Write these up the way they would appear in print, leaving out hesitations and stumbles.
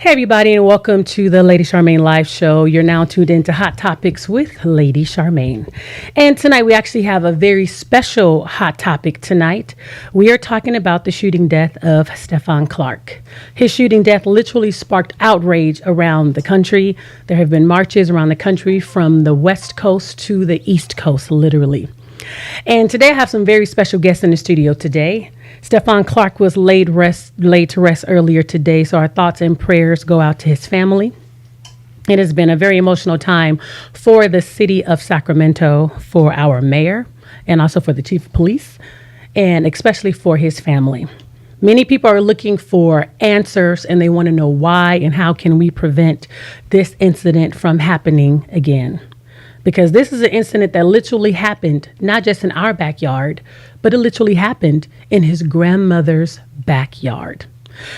Hey everybody, and welcome to the Lady Charmaine Live Show. You're now tuned into Hot Topics with Lady Charmaine. And tonight we actually have a very special hot topic tonight. We are talking about the shooting death of Stephon Clark. His shooting death literally sparked outrage around the country. There have been marches around the country from the West Coast to the East Coast, literally. And today I have some very special guests in the studio today. Stephon Clark was laid to rest earlier today, so our thoughts and prayers go out to his family. It has been a very emotional time for the city of Sacramento, for our mayor, and also for the chief of police, and especially for his family. Many people are looking for answers, and they want to know why and how can we prevent this incident from happening again. Because this is an incident that literally happened, not just in our backyard, but it literally happened in his grandmother's backyard.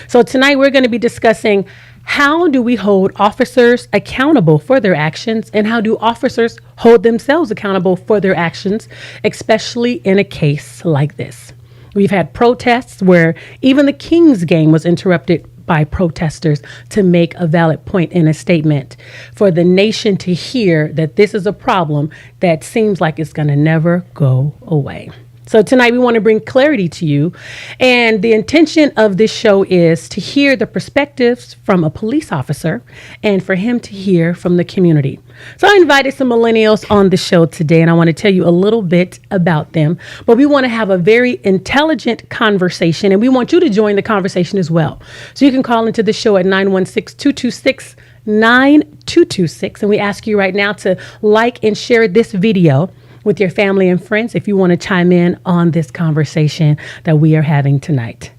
So tonight we're going to be discussing how do we hold officers accountable for their actions, and how do officers hold themselves accountable for their actions, especially in a case like this. We've had protests where even the Kings game was interrupted by protesters to make a valid point in a statement for the nation to hear that this is a problem that seems like it's going to never go away. So tonight we want to bring clarity to you, and the intention of this show is to hear the perspectives from a police officer and for him to hear from the community. So I invited some millennials on the show today, and I want to tell you a little bit about them, but we want to have a very intelligent conversation, and we want you to join the conversation as well. So you can call into the show at 916-226-9226, and we ask you right now to like and share this video with your family and friends if you want to chime in on this conversation that we are having tonight.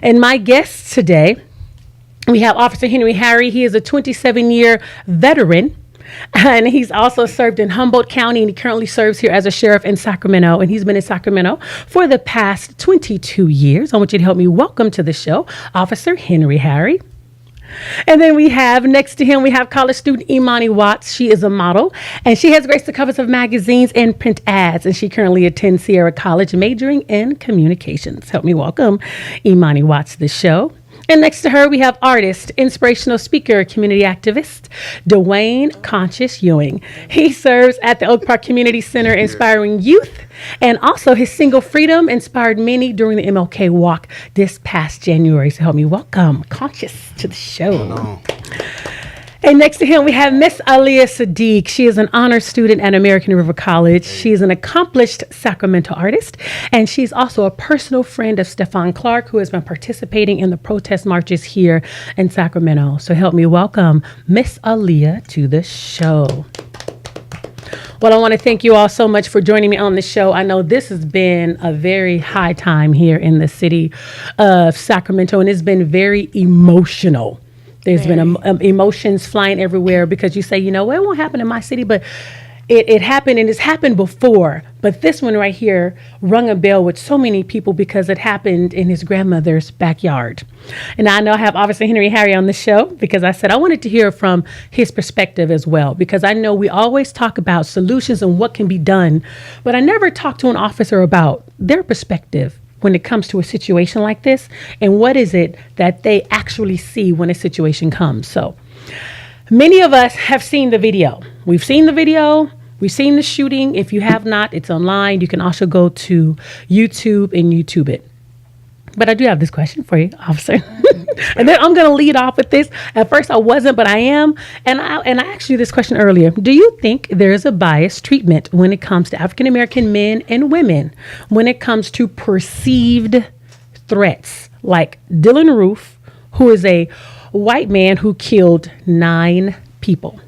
And my guests today, we have Officer Henry Harry. He is a 27-year veteran, and he's also served in Humboldt County, and he currently serves here as a sheriff in Sacramento, and he's been in Sacramento for the past 22 years. I want you to help me welcome to the show Officer Henry Harry. And then we have next to him, we have college student Imani Watts. She is a model, and she has graced the covers of magazines and print ads, and she currently attends Sierra College, majoring in communications. Help me welcome Imani Watts to the show. And next to her, we have artist, inspirational speaker, community activist, Dewayne Conscious Ewing. He serves at the Oak Park Community Center, inspiring youth, and also his single Freedom inspired many during the MLK walk this past January. So help me welcome Conscious to the show. And next to him, we have Miss Aliyah Sidqe. She is an honor student at American River College. She is an accomplished Sacramento artist, and she's also a personal friend of Stephon Clark, who has been participating in the protest marches here in Sacramento. So help me welcome Miss Aliyah to the show. Well, I want to thank you all so much for joining me on the show. I know this has been a very high time here in the city of Sacramento, and it's been very emotional. There's been emotions flying everywhere because you say, you know, well, it won't happen in my city, but it happened, and it's happened before. But this one right here rung a bell with so many people because it happened in his grandmother's backyard. And I know I have Officer Henry Harry on the show because I said I wanted to hear from his perspective as well, because I know we always talk about solutions and what can be done, but I never talk to an officer about their perspective when it comes to a situation like this, and what is it that they actually see when a situation comes. So many of us have seen the video. We've seen the video. We've seen the shooting. If you have not, it's online. You can also go to YouTube and YouTube it. But I do have this question for you, officer. And then I'm going to lead off with this. At first I wasn't, but I am. And I asked you this question earlier. Do you think there is a biased treatment when it comes to African-American men and women, when it comes to perceived threats, like Dylann Roof, who is a white man who killed 9 people?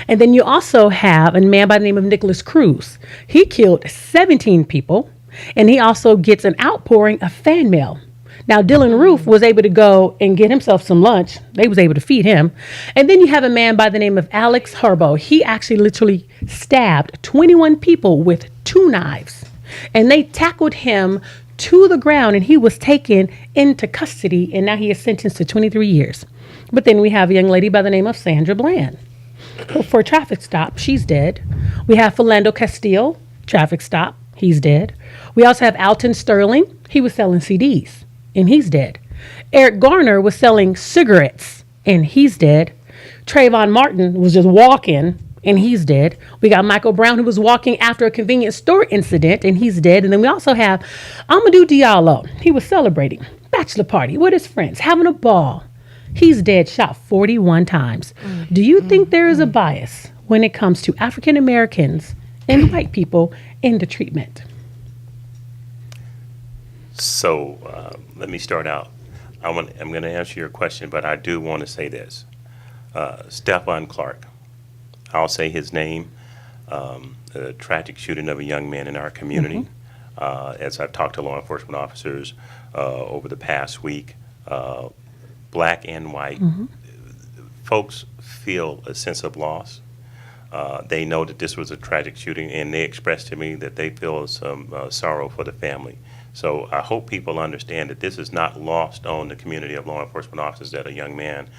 And then you also have a man by the name of Nicholas Cruz. He killed 17 people. And he also gets an outpouring of fan mail. Now, Dylann Roof was able to go and get himself some lunch. They was able to feed him. And then you have a man by the name of Alex Herbo. He actually literally stabbed 21 people with 2 knives. And they tackled him to the ground, and he was taken into custody, and now he is sentenced to 23 years. But then we have a young lady by the name of Sandra Bland. For a traffic stop, she's dead. We have Philando Castile, traffic stop. He's dead. We also have Alton Sterling. He was selling CDs, and he's dead. Eric Garner was selling cigarettes, and he's dead. Trayvon Martin was just walking, and he's dead. We got Michael Brown, who was walking after a convenience store incident, and he's dead. And then we also have Amadou Diallo. He was celebrating bachelor party with his friends, having a ball. He's dead, shot 41 times. Do you think there is a bias when it comes to African Americans and white people in the treatment? So let me start out. I'm going to answer your question, but I do want to say this. Stephon Clark, I'll say his name, a tragic shooting of a young man in our community. As I've talked to law enforcement officers over the past week, black and white, folks feel a sense of loss. They know that this was a tragic shooting, and they expressed to me that they feel some sorrow for the family. So I hope people understand that this is not lost on the community of law enforcement officers, that a young man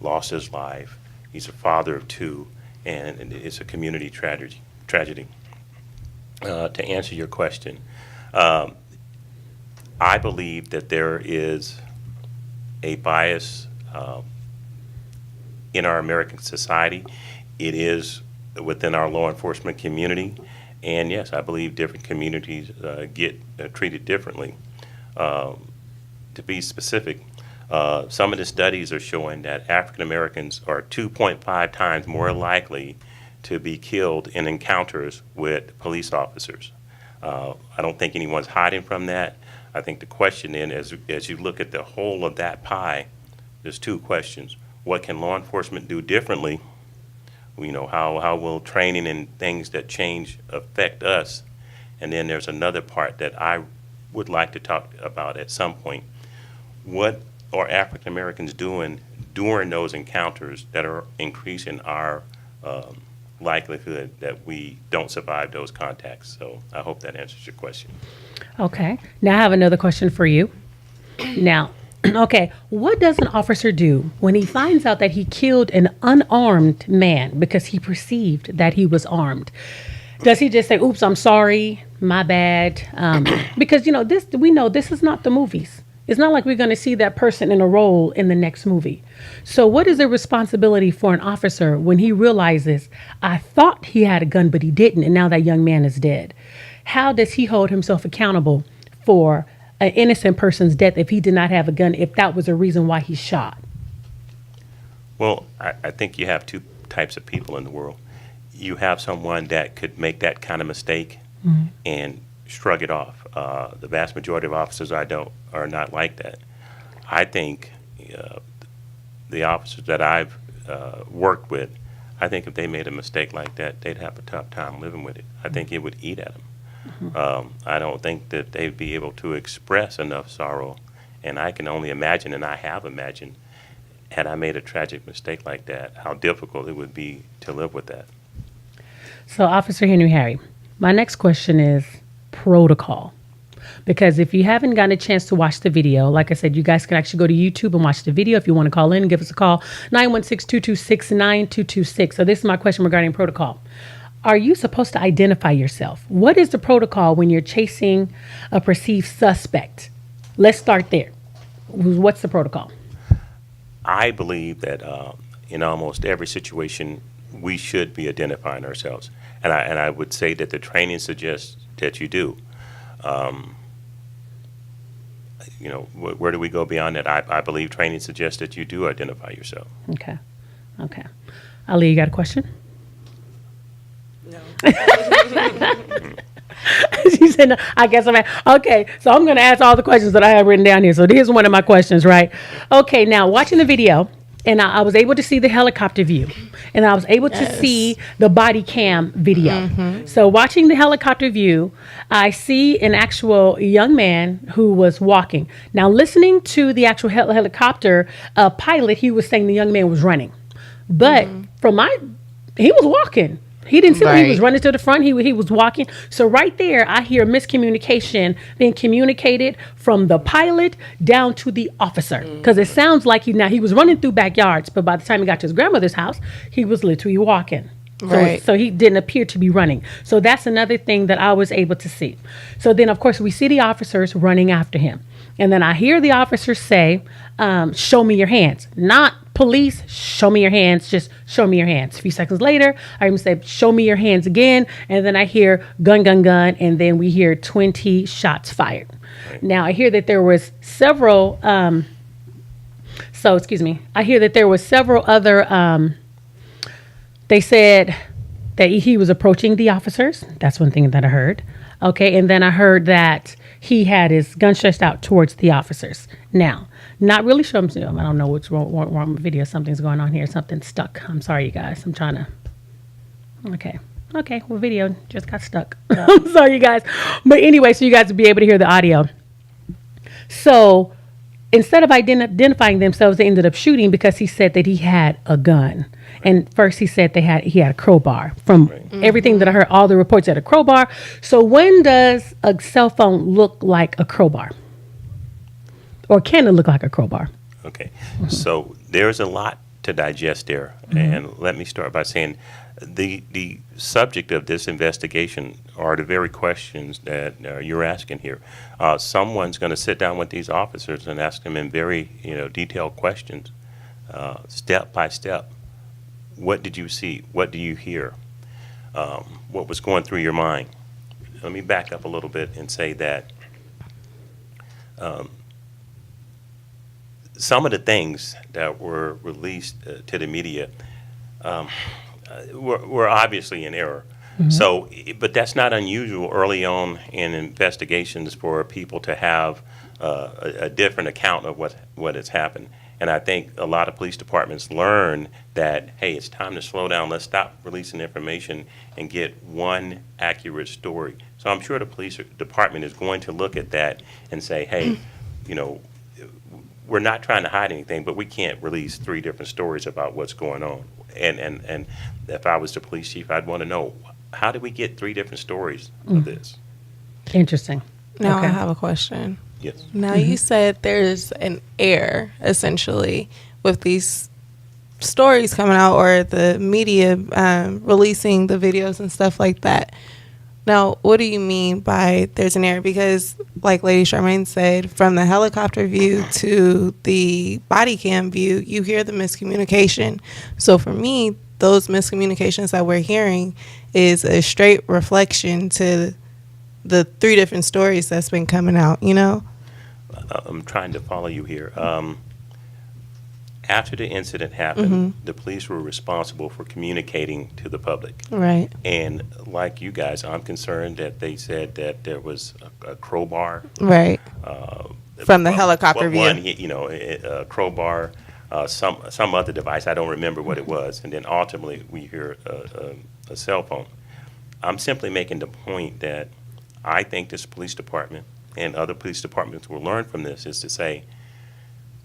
lost his life. He's a father of two, and it's a community tragedy. To answer your question, I believe that there is a bias in our American society. It is within our law enforcement community. And yes, I believe different communities get treated differently. To be specific, some of the studies are showing that African Americans are 2.5 times more likely to be killed in encounters with police officers. I don't think anyone's hiding from that. I think the question then, as you look at the whole of that pie, there's two questions. What can law enforcement do differently? You know, how will training and things that change affect us? And then there's another part that I would like to talk about at some point. What are African Americans doing during those encounters that are increasing our likelihood that we don't survive those contacts? So I hope that answers your question. Okay. Now I have another question for you. Now, okay, what does an officer do when he finds out that he killed an unarmed man because he perceived that he was armed? Does he just say, oops, I'm sorry, my bad? Because, you know, we know this is not the movies. It's not like we're going to see that person in a role in the next movie. So what is the responsibility for an officer when he realizes, I thought he had a gun, but he didn't, and now that young man is dead? How does he hold himself accountable for an innocent person's death if he did not have a gun, if that was a reason why he shot? Well, I think you have two types of people in the world. You have someone that could make that kind of mistake and shrug it off. The vast majority of officers are not like that. I think the officers that I've worked with, I think if they made a mistake like that, they'd have a tough time living with it. I think it would eat at them. I don't think that they'd be able to express enough sorrow, and I can only imagine, and I have imagined, had I made a tragic mistake like that, how difficult it would be to live with that. So, Officer Henry Harry, my next question is protocol. Because if you haven't gotten a chance to watch the video, like I said, you guys can actually go to YouTube and watch the video. If you want to call in, give us a call, 916-226-9226. So this is my question regarding protocol. Are you supposed to identify yourself? What is the protocol when you're chasing a perceived suspect? Let's start there. What's the protocol? I believe that in almost every situation, we should be identifying ourselves. And I would say that the training suggests that you do. You know, where do we go beyond that? I believe training suggests that you do identify yourself. Okay. Aliyah, you got a question? No. She said, no, I guess I'm okay. So I'm going to ask all the questions that I have written down here. So here's one of my questions, right? Okay, now watching the video, and I was able to see the helicopter view, and I was able to see the body cam video. So watching the helicopter view, I see an actual young man who was walking. Now listening to the actual helicopter pilot, he was saying the young man was running, but he was walking. He didn't see when he was running to the front. He was walking. So right there, I hear miscommunication being communicated from the pilot down to the officer. Because it sounds like he was running through backyards, but by the time he got to his grandmother's house, he was literally walking. So he didn't appear to be running. So that's another thing that I was able to see. So then, of course, we see the officers running after him. And then I hear the officers say, show me your hands. Not police, show me your hands. Just show me your hands. A few seconds later, I hear him say, show me your hands again. And then I hear gun, gun, gun. And then we hear 20 shots fired. Right. Now, I hear that there was several, I hear that there was several other, they said that he was approaching the officers. That's one thing that I heard. Okay. And then I heard that he had his gun stretched out towards the officers. Now, not really sure. I don't know what's wrong with the video. Something's going on here. Something's stuck. I'm sorry, you guys. I'm trying to. Okay. Well, video just got stuck. I'm sorry, you guys. But anyway, so you guys will be able to hear the audio. So instead of identifying themselves, they ended up shooting because he said that he had a gun. And first he said he had a crowbar. From everything that I heard, all the reports had a crowbar. So when does a cell phone look like a crowbar? Or can it look like a crowbar? Okay. So there's a lot to digest there. And let me start by saying the subject of this investigation are the very questions that you're asking here. Someone's going to sit down with these officers and ask them in very detailed questions, step by step. What did you see? What do you hear? What was going through your mind? Let me back up a little bit and say that some of the things that were released to the media were obviously in error. So, but that's not unusual early on in investigations for people to have a different account of what has happened. And I think a lot of police departments learn that, hey, it's time to slow down. Let's stop releasing information and get one accurate story. So I'm sure the police department is going to look at that and say, hey, we're not trying to hide anything, but we can't release 3 different stories about what's going on. And if I was the police chief, I'd want to know, how did we get 3 different stories of this? Interesting. Now Okay. I have a question. Yes. Now you said there's an error, essentially, with these stories coming out or the media releasing the videos and stuff like that. Now, what do you mean by there's an error? Because, like Lady Charmaine said, from the helicopter view to the body cam view, you hear the miscommunication. So for me, those miscommunications that we're hearing is a straight reflection to the 3 different stories that's been coming out, I'm trying to follow you here. After the incident happened, the police were responsible for communicating to the public. Right. And like you guys, I'm concerned that they said that there was a crowbar. Right. From the helicopter view. A crowbar, some other device. I don't remember what it was. And then ultimately we hear a cell phone. I'm simply making the point that I think this police department and other police departments will learn from this is to say,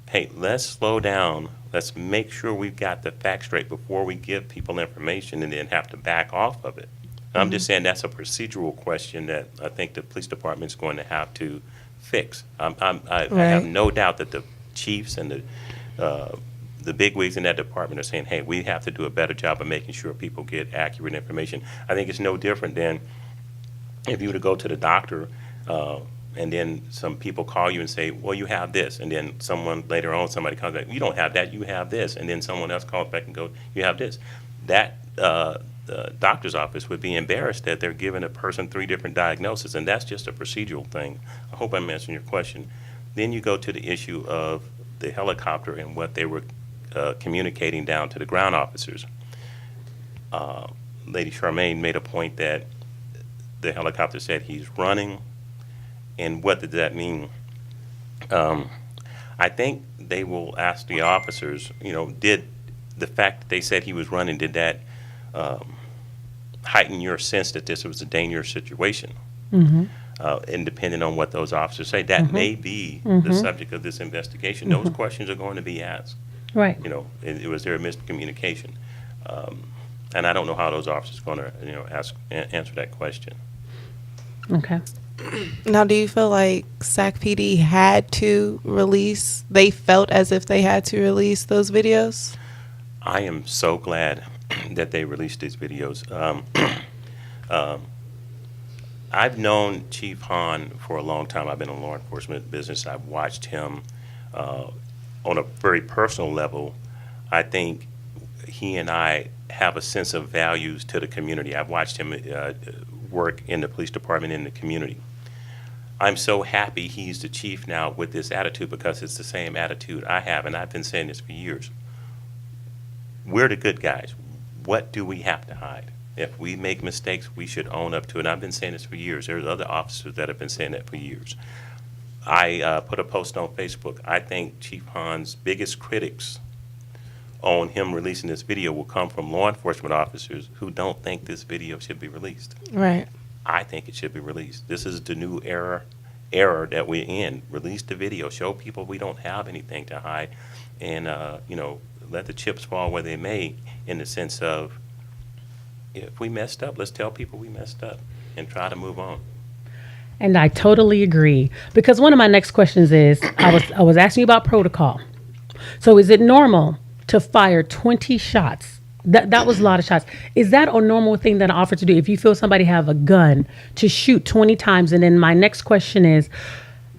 hey, let's slow down. Let's make sure we've got the facts straight before we give people information and then have to back off of it. I'm just saying that's a procedural question that I think the police department's going to have to fix. I have no doubt that the chiefs and the bigwigs in that department are saying, hey, we have to do a better job of making sure people get accurate information. I think it's no different than if you were to go to the doctor and then some people call you and say, well, you have this. And then later on, somebody comes back, you don't have that, you have this. And then someone else calls back and goes, you have this. That the doctor's office would be embarrassed that they're giving a person 3 different diagnoses. And that's just a procedural thing. I hope I'm answering your question. Then you go to the issue of the helicopter and what they were communicating down to the ground officers. Lady Charmaine made a point that the helicopter said he's running. And what did that mean? I think they will ask the officers, did the fact that they said he was running, did that heighten your sense that this was a dangerous situation? And depending on what those officers say, that may be the subject of this investigation. Those questions are going to be asked. Right. Was there a miscommunication? And I don't know how those officers are going to answer that question. Okay. Now, do you feel like SAC PD they felt as if they had to release those videos? I am so glad that they released these videos. I've known Chief Hahn for a long time. I've been in law enforcement business. I've watched him on a very personal level. I think he and I have a sense of values to the community. I've watched him work in the police department in the community. I'm so happy he's the chief now with this attitude, because it's the same attitude I have, and I've been saying this for years. We're the good guys. What do we have to hide? If we make mistakes, we should own up to it. And I've been saying this for years. There's other officers that have been saying that for years. I put a post on Facebook. I think Chief Hahn's biggest critics on him releasing this video will come from law enforcement officers who don't think this video should be released. Right. I think it should be released. This is the new era that we're in. Release the video. Show people we don't have anything to hide, and let the chips fall where they may. In the sense of, if we messed up, let's tell people we messed up and try to move on. And I totally agree, because one of my next questions is, I was asking you about protocol. So is it normal to fire 20 shots? That was a lot of shots. Is that a normal thing that an officer to do if you feel somebody have a gun, to shoot 20 times? And then my next question is,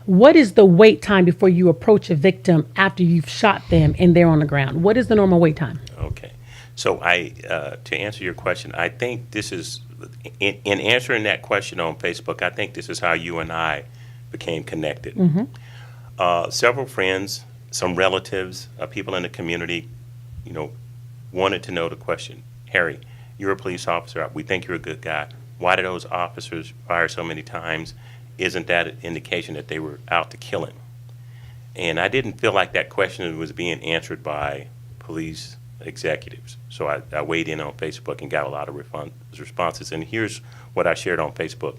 what is the wait time before you approach a victim after you've shot them and they're on the ground? What is the normal wait time? Okay. So to answer your question, I think this is, in answering that question on Facebook, I think this is how you and I became connected. Mm-hmm. Several friends, some relatives, people in the community, wanted to know the question. Harry, you're a police officer. We think you're a good guy. Why did those officers fire so many times? Isn't that an indication that they were out to kill him? And I didn't feel like that question was being answered by police executives. So I weighed in on Facebook and got a lot of responses. And here's what I shared on Facebook.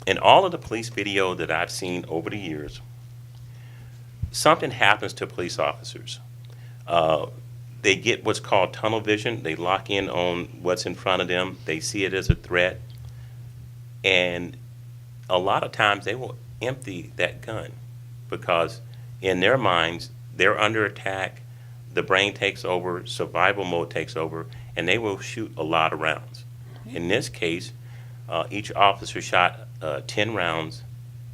In all of the police video that I've seen over the years, something happens to police officers. They get what's called tunnel vision. They lock in on what's in front of them. They see it as a threat. And a lot of times they will empty that gun, because in their minds, they're under attack, the brain takes over, survival mode takes over, and they will shoot a lot of rounds. In this case, each officer shot 10 rounds,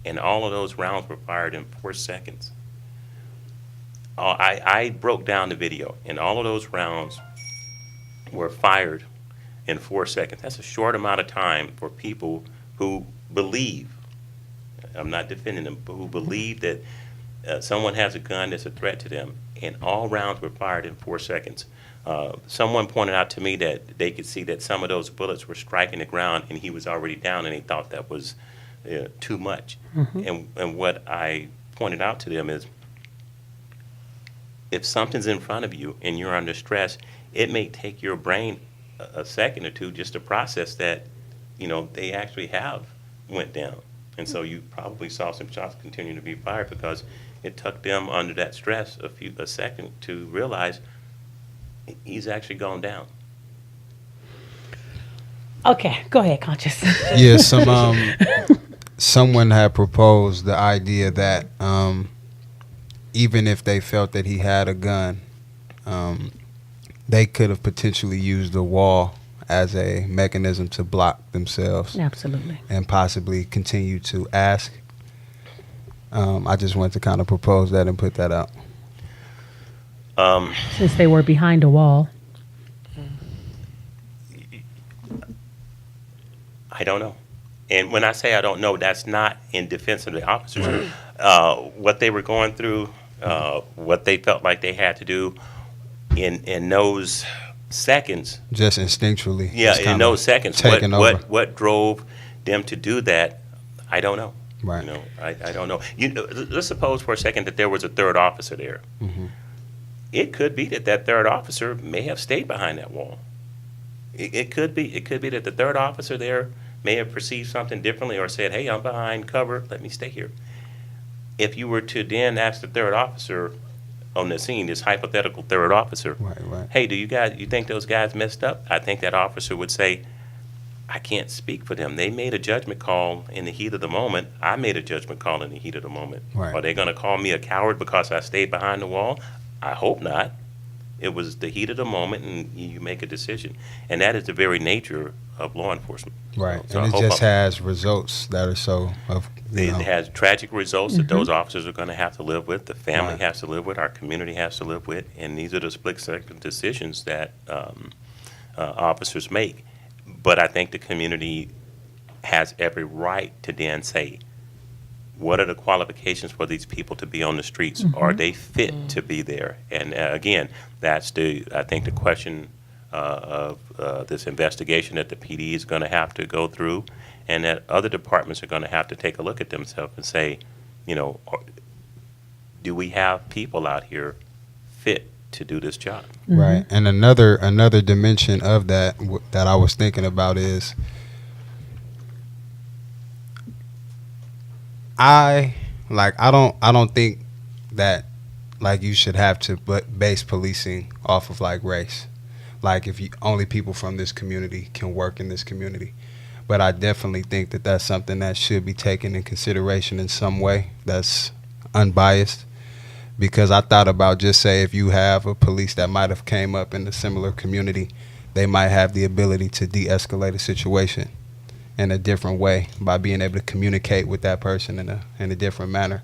and all of those rounds were fired in 4 seconds. I broke down the video, and all of those rounds were fired in 4 seconds. That's a short amount of time for people who believe, I'm not defending them, but who believe that someone has a gun that's a threat to them, and all rounds were fired in 4 seconds. Someone pointed out to me that they could see that some of those bullets were striking the ground, and he was already down, and they thought that was too much. Mm-hmm. And what I pointed out to them is, if something's in front of you and you're under stress, it may take your brain a second or two just to process that, they actually have went down. And so you probably saw some shots continue to be fired, because it took them under that stress a second to realize he's actually gone down. Okay, go ahead, Conscious. Yeah, someone had proposed the idea that even if they felt that he had a gun, they could have potentially used the wall as a mechanism to block themselves. Absolutely. And possibly continue to ask. I just wanted to kind of propose that and put that out. Since they were behind a wall. I don't know. And when I say I don't know, that's not in defense of the officers. What they were going through, what they felt like they had to do in those seconds. Just instinctually. Yeah, in those seconds. What drove them to do that, I don't know. Right. I don't know. Let's suppose for a second that there was a third officer there. Mm-hmm. It could be that third officer may have stayed behind that wall. It could be. It could be that the third officer there may have perceived something differently, or said, hey, I'm behind cover, let me stay here. If you were to then ask the third officer on the scene, this hypothetical third officer, right. Hey, you think those guys messed up? I think that officer would say, I can't speak for them. They made a judgment call in the heat of the moment. I made a judgment call in the heat of the moment. Right. Are they going to call me a coward because I stayed behind the wall? I hope not. It was the heat of the moment, and you make a decision. And that is the very nature of law enforcement. Right. So And I it hope just has results that are so it has tragic results that those officers are going to have to live with, the family Right. has to live with, our community has to live with, and these are the split-second decisions that officers make. But I think the community has every right to then say, what are the qualifications for these people to be on the streets? Are they fit to be there? And again, that's I think the question of this investigation that the PD is going to have to go through, and that other departments are going to have to take a look at themselves and say, do we have people out here fit to do this job? Right. And another dimension of that that I was thinking about is I don't think that like you should have to base policing off of like race. Like if only people from this community can work in this community. But I definitely think that that's something that should be taken in consideration in some way that's unbiased. Because I thought about just say if you have a police that might have came up in a similar community, they might have the ability to de-escalate a situation in a different way by being able to communicate with that person in a different manner.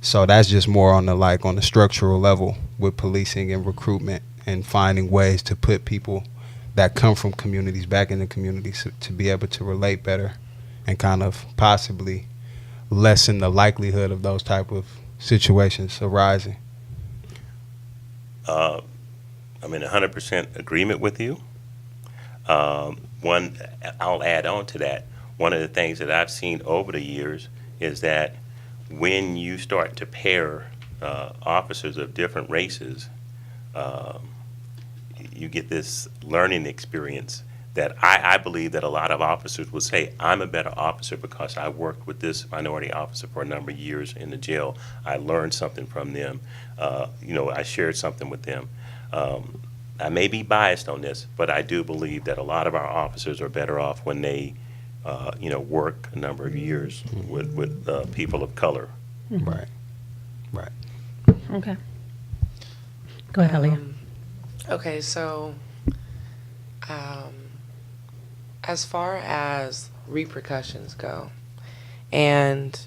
So that's just more on the structural level with policing and recruitment and finding ways to put people that come from communities back in the communities to be able to relate better and kind of possibly lessen the likelihood of those type of situations arising. I'm in 100% agreement with you. One, I'll add on to that. One of the things that I've seen over the years is that when you start to pair officers of different races, you get this learning experience that I believe that a lot of officers will say, I'm a better officer because I worked with this minority officer for a number of years in the jail. I learned something from them. I shared something with them. I may be biased on this, but I do believe that a lot of our officers are better off when they, work a number of years with people of color. Right. Okay. Go ahead, Aliyah. Okay, so as far as repercussions go, and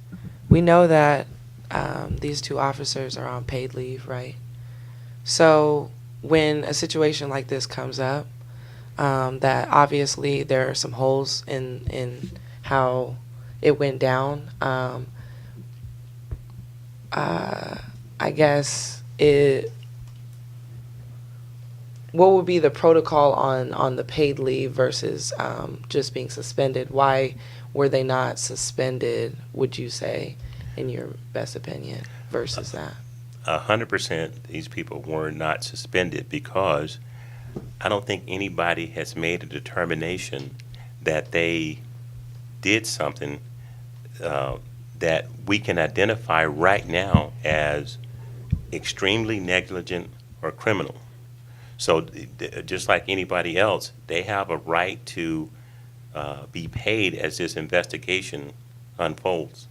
we know that these two officers are on paid leave, right? So when a situation like this comes up, that obviously there are some holes in how it went down. I guess what would be the protocol on the paid leave versus just being suspended? Why were they not suspended, would you say, in your best opinion, versus that? 100% these people were not suspended because I don't think anybody has made a determination that they did something that we can identify right now as extremely negligent or criminal. So just like anybody else, they have a right to be paid as this investigation unfolds.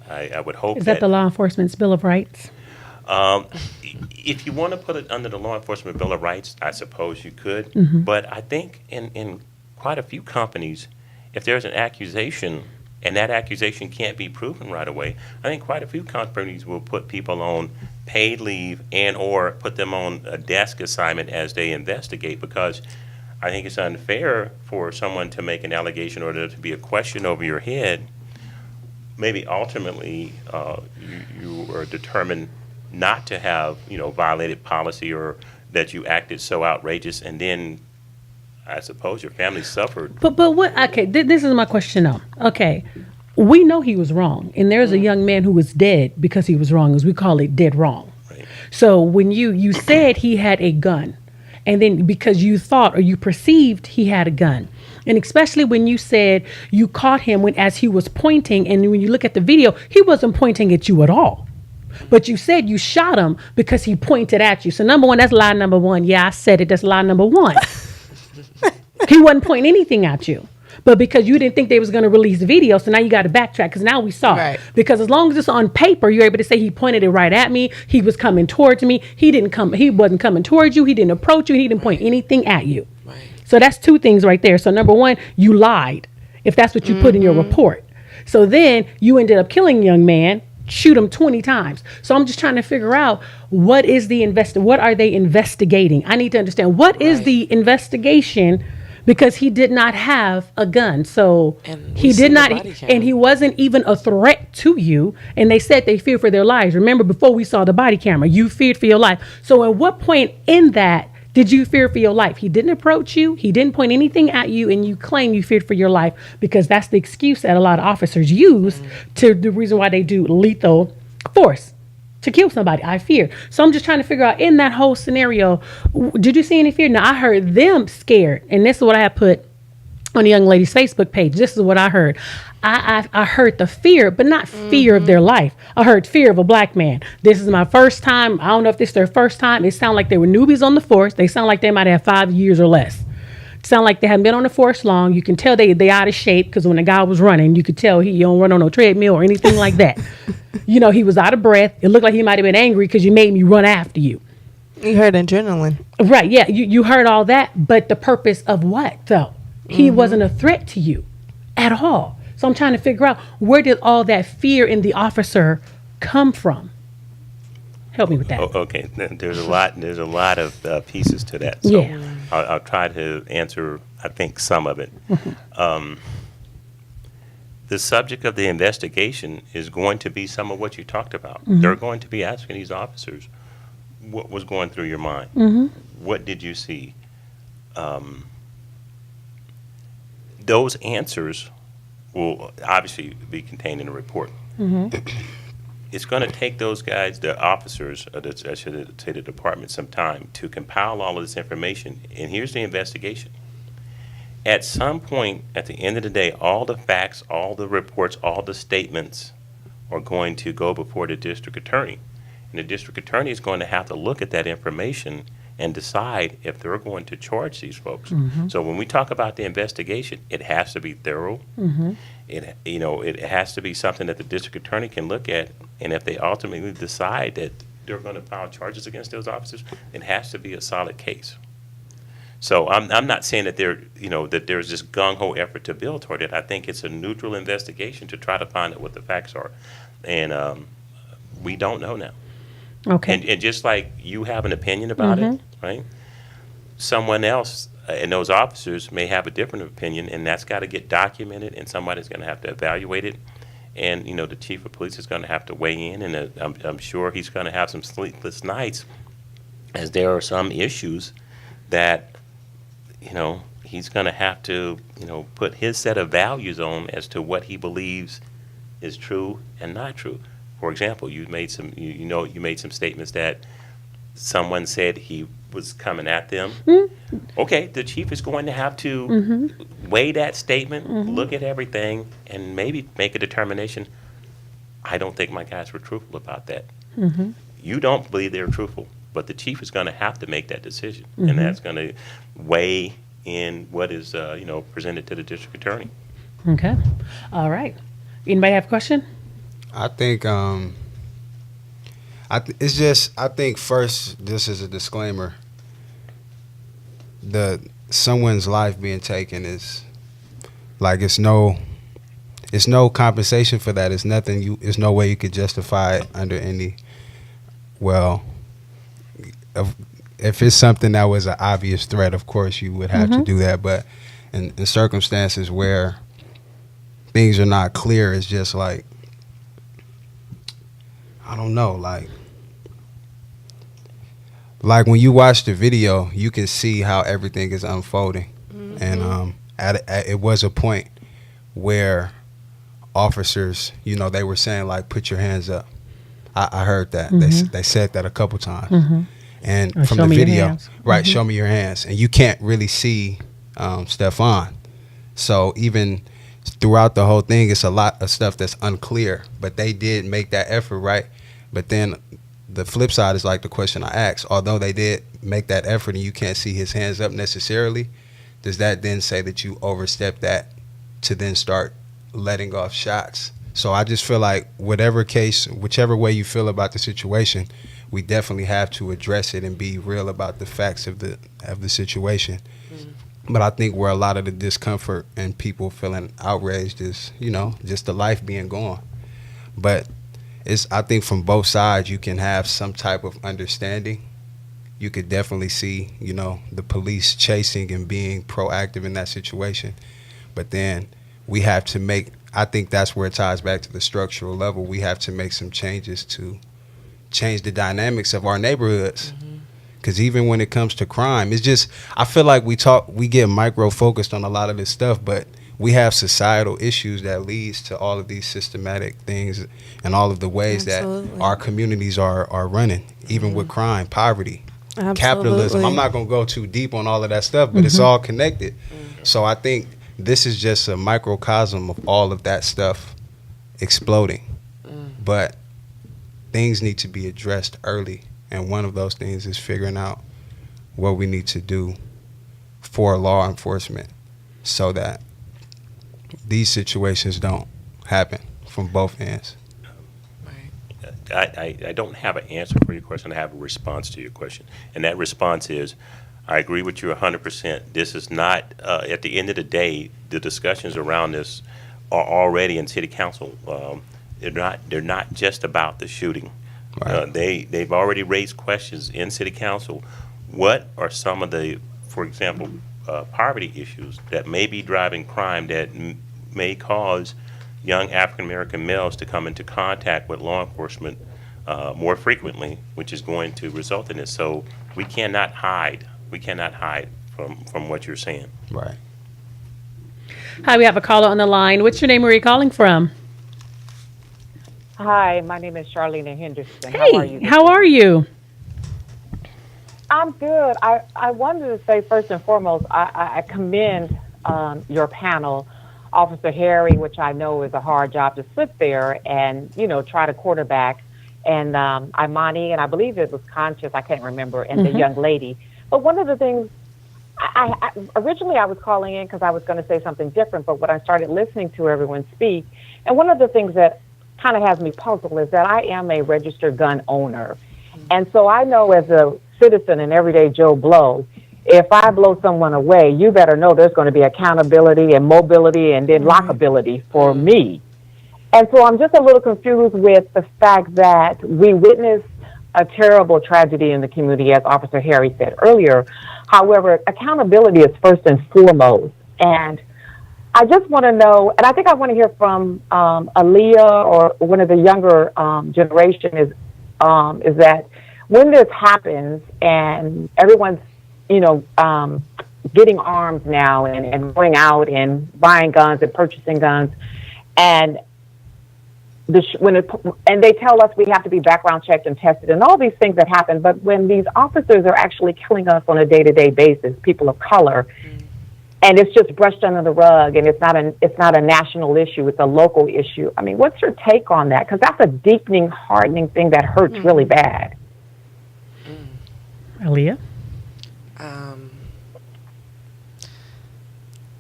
I would hope Is that the Law Enforcement's Bill of Rights? If you want to put it under the Law Enforcement Bill of Rights, I suppose you could. But I think in quite a few companies, if there's an accusation and that accusation can't be proven right away, I think quite a few companies will put people on paid leave and or put them on a desk assignment as they investigate, because I think it's unfair for someone to make an allegation or there to be a question over your head. Maybe ultimately you are determined not to have violated policy or that you acted so outrageous, and then I suppose your family suffered. But what? Okay, this is my question now. Okay, we know he was wrong, and there's a young man who was dead because he was wrong, as we call it, dead wrong. Right. So when you said he had a gun, and then because you thought or you perceived he had a gun, and especially when you said you caught him as he was pointing, and when you look at the video, he wasn't pointing at you at all. But you said you shot him because he pointed at you. So number one, that's lie number one. Yeah, I said it. That's lie number one. He wasn't pointing anything at you. But because you didn't think they was going to release the video, so now you got to backtrack because now we saw Right. it. Because as long as it's on paper, you're able to say he pointed it right at me. He was coming towards me. He wasn't coming towards you. He didn't approach you. He didn't point anything at you. Right. So that's two things right there. So number one, you lied if that's what you put in your report. So then you ended up killing a young man, shoot him 20 times. So I'm just trying to figure out what are they investigating? I need to understand what is the investigation, because he did not have a gun. So And we he seen did the not, body cam. and he wasn't even a threat to you. And they said they feared for their lives. Remember, before we saw the body camera, you feared for your life. So at what point in that did you fear for your life? He didn't approach you. He didn't point anything at you, and you claim you feared for your life because that's the excuse that a lot of officers use to the reason why they do lethal force to kill somebody. I fear. So I'm just trying to figure out in that whole scenario, did you see any fear? Now I heard them scared, and this is what I have put on the young lady's Facebook page. This is what I heard. I heard the fear, but not fear of their life. I heard fear of a black man. This is my first time. I don't know if this is their first time. It sounded like they were newbies on the force. They sound like they might have 5 years or less. It sound like they haven't been on the force long. You can tell they out of shape because when the guy was running, you could tell he don't run on no treadmill or anything like that. You know, he was out of breath. It looked like he might have been angry because you made me run after you. You heard adrenaline. Right, yeah, you heard all that, but the purpose of what, though? He wasn't a threat to you at all. So I'm trying to figure out, where did all that fear in the officer come from? Help me with that. Okay, there's a lot of pieces to that. So Yeah. I'll try to answer, I think, some of it. The subject of the investigation is going to be some of what you talked about. They're going to be asking these officers, what was going through your mind? What did you see? Those answers will obviously be contained in a report. It's going to take those guys, the officers, I should say the department, some time to compile all of this information. And here's the investigation. At some point, at the end of the day, all the facts, all the reports, all the statements are going to go before the district attorney. And the district attorney is going to have to look at that information and decide if they're going to charge these folks. So when we talk about the investigation, it has to be thorough. It has to be something that the district attorney can look at, and if they ultimately decide that they're going to file charges against those officers, it has to be a solid case. So I'm not saying that that there's this gung-ho effort to build toward it. I think it's a neutral investigation to try to find out what the facts are, and we don't know now. Okay. And just like you have an opinion about it, right? Someone else and those officers may have a different opinion, and that's got to get documented, and somebody's going to have to evaluate it. And, the chief of police is going to have to weigh in, and I'm sure he's going to have some sleepless nights, as there are some issues that, he's going to have to, put his set of values on as to what he believes is true and not true. For example, you made some, you made some statements that someone said he was coming at them. Okay, the chief is going to have to weigh that statement, look at everything, and maybe make a determination. I don't think my guys were truthful about that. You don't believe they're truthful, but the chief is going to have to make that decision, and that's going to weigh in what is, presented to the district attorney. Okay. All right. Anybody have a question? I think I think first, this is a disclaimer. Someone's life being taken is like it's no compensation for that. It's nothing. There's no way you could justify it under any. Well, if it's something that was an obvious threat, of course you would have to do that. But in circumstances where things are not clear, it's just like, I don't know, like when you watch the video, you can see how everything is unfolding. And it was a point where officers, they were saying, like, put your hands up. I heard that. They said that a couple times. And Or from show the me your video, hands. right, show me your hands. And you can't really see Stephon. So even throughout the whole thing, it's a lot of stuff that's unclear. But they did make that effort, right? But then the flip side is like the question I asked. Although they did make that effort and you can't see his hands up necessarily, does that then say that you overstepped that to then start letting off shots. So I just feel like whichever way you feel about the situation, we definitely have to address it and be real about the facts of the situation. But I think where a lot of the discomfort and people feeling outraged is, just the life being gone. But I think from both sides you can have some type of understanding. You could definitely see, the police chasing and being proactive in that situation. But then we have to I think that's where it ties back to the structural level. We have to make some changes to change the dynamics of our neighborhoods. Because even when it comes to crime, it's just, I feel like we get micro-focused on a lot of this stuff, but we have societal issues that leads to all of these systematic things and all of the ways that our communities are running, even with crime, poverty, capitalism. I'm not going to go too deep on all of that stuff, but it's all connected. So I think this is just a microcosm of all of that stuff exploding. But things need to be addressed early. And one of those things is figuring out what we need to do for law enforcement so that these situations don't happen from both ends. I don't have an answer for your question. I have a response to your question. And that response is, I agree with you 100%. This is not, at the end of the day, the discussions around this are already in city council. They're not just about the shooting. Right. They've already raised questions in city council. What are some of the, for example, poverty issues that may be driving crime that may cause young African American males to come into contact with law enforcement more frequently, which is going to result in this. So we cannot hide. We cannot hide from what you're saying. Right. Hi, we have a caller on the line. What's your name? Where are you calling from? Hi, my name is Charlene Henderson. Hey, how are you? How are you? I'm good. I wanted to say first and foremost, I commend your panel, Officer Harry, which I know is a hard job to sit there and, try to quarterback, and Imani, and I believe it was Conscious, I can't remember, and the young lady. But one of the things, originally I was calling in because I was going to say something different, but when I started listening to everyone speak, and one of the things that kind of has me puzzled is that I am a registered gun owner. And so I know as a citizen and everyday Joe Blow, if I blow someone away, you better know there's going to be accountability and mobility and then lockability for me. And so I'm just a little confused with the fact that we witnessed a terrible tragedy in the community, as Officer Harry said earlier. However, accountability is first and foremost. And I just want to know, and I think I want to hear from Aliyah or one of the younger generation is that when this happens and everyone's, getting arms now and going out and buying guns and purchasing guns, and and they tell us we have to be background checked and tested and all these things that happen, but when these officers are actually killing us on a day-to-day basis, people of color, and it's just brushed under the rug, and it's not a national issue, it's a local issue. I mean, what's your take on that? Because that's a deepening, hardening thing that hurts really bad. Aliyah?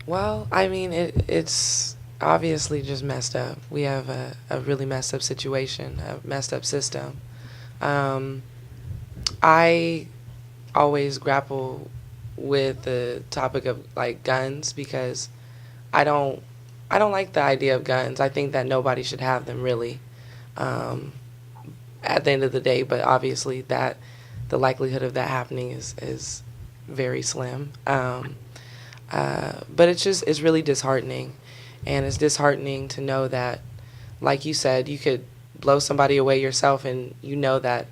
Well, I mean, it's obviously just messed up. We have a really messed up situation, a messed up system. I always grapple with the topic of like guns because I don't like the idea of guns. I think that nobody should have them really at the end of the day, but obviously that the likelihood of that happening is very slim. But it's really disheartening, and it's disheartening to know that, like you said, you could blow somebody away yourself and you know that